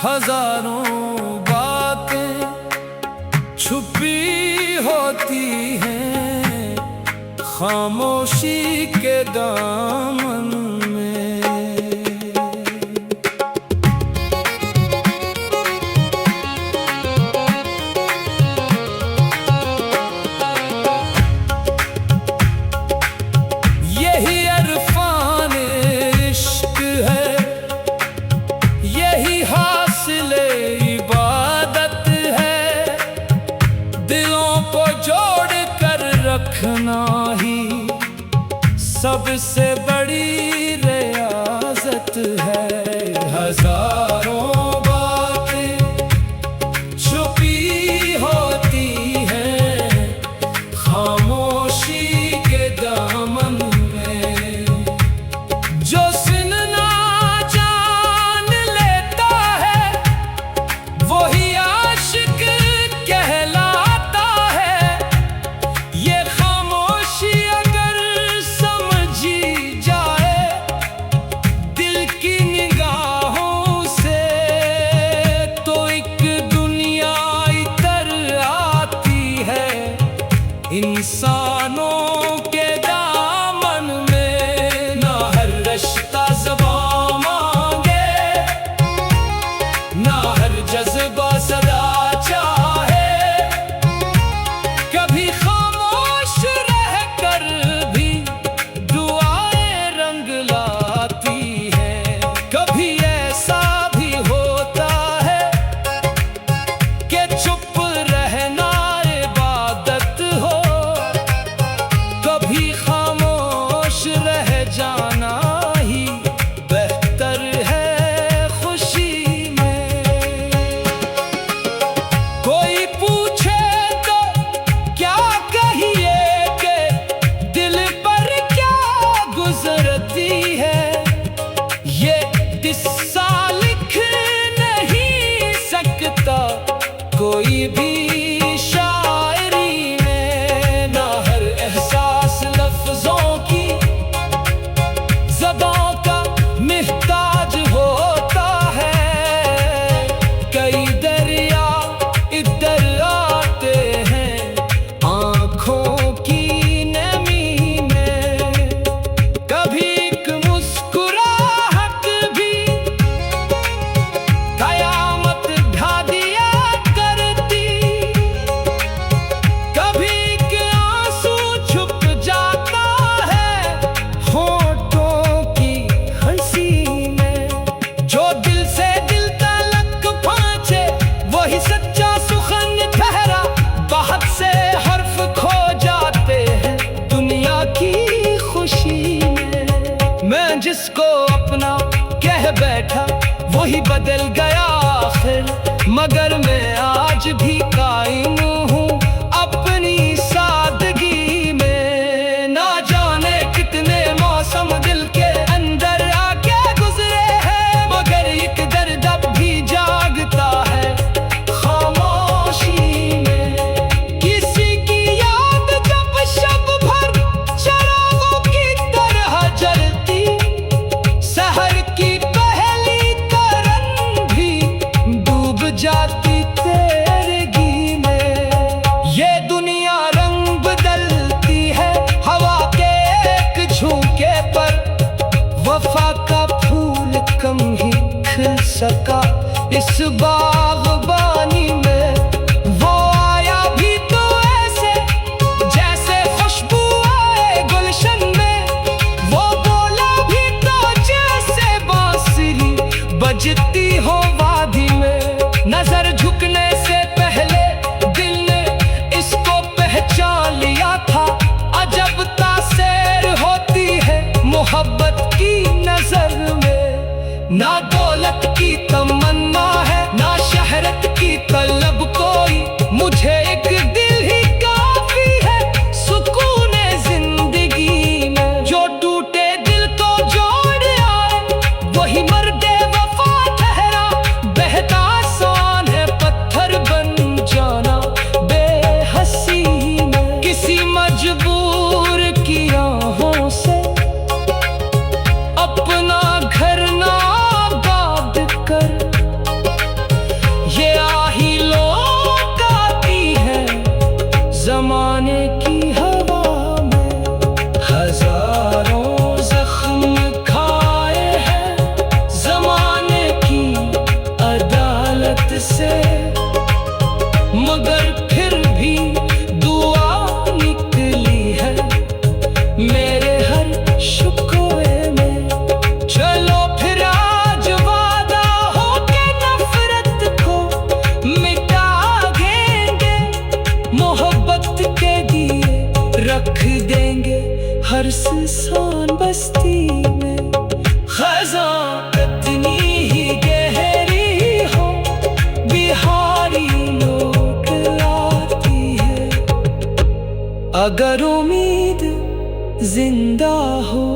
हजारों बातें छुपी होती हैं खामोशी के दामन में। यही अरफान इश्क है, यही हासिले इबादत है। दिलों को जोड़ कर रखना ही सबसे बड़ी रियाजत है। हजारों बातें छुपी होती हैं खामोशी के दामन में। जो सुनना जान लेता है वही आशिक कहलाता है। ये खामोशी अगर समझी जाए दिल की निगाहों से तो एक दुनिया इतर आती है इंसानों के दामन में। ना हर रिश्ता ज़बां मांगे, ना हर जज्बा सदा चाहे। कभी खामोश रह कर भी दुआएं रंग लाती हैं। कभी ऐसा भी होता है कि चुप रहना इबादत हो। कभी खामोश रह जाना ही बेहतर है खुशी में। कोई पूछे तो क्या कहिए कि दिल पर क्या गुजरती है। ये किस्सा लिख नहीं सकता कोई भी शायरी में। ना हर एहसास लफ्जों की ज़बां का मुहताज होता है। कई दरिया इधर आते हैं आँखों की नमी में। कभी एक मुस्कुराहट भी कयामत ढा दिया करती। कभी एक आंसू छुप जाता है होठों की हंसी में। जो दिल से दिल तलक पहुंचे वही सच्चा सुखन ठहरा। बहुत से हर्फ खो जाते हैं दुनिया की खुशी में। मैं जिसको अपना कह बैठा वही बदल गया आखिर। मगर मैं आज भी कायम हूँ अपनी सादगी में। ना जाने कितने मौसम दिल के अंदर आके गुजरे हैं मगर एक दर्द अब भी जागता है खामोशी में। किसी की याद जब शब भर चरागों की तरह जलती। सहर की पहली तरन भी डूब जाती तेरगी में। ये दुनिया रंग बदलती है हवा के एक झोंके पर। वफा का फूल कम ही खिल सका इस बागबानी में। वो आया भी तो ऐसे जैसे खुशबू आए गुलशन में। वो बोला भी तो जैसे बांसुरी बजती हो वादी में। नजर झुकने से पहले दिल ने इसको पहचान लिया था। अजब तासीर होती है मोहब्बत की नजर में। ना दौलत की तमन्ना है ना शहरत की तलब कोई। मुझे एक दिल ही काफी है सुकून जिंदगी में। जो टूटे दिल को जोड़ आए वही मर्दे वफा ठहरा। बेहतर आसान है पत्थर बन जाना बेहसी में। किसी मजबूर की आहों से अपना घर ना आबाद कर। से, मगर फिर भी दुआ निकली है मेरे हर शिकवे में। चलो फिर आज वादा हो के नफरत को मिटा देंगे, मोहब्बत के दिए रख देंगे हर सुनसान बस्ती में। खज़ां कितनी ही गहरी हो, बिहारी लौट आती है। अगर उम्मीद जिंदा हो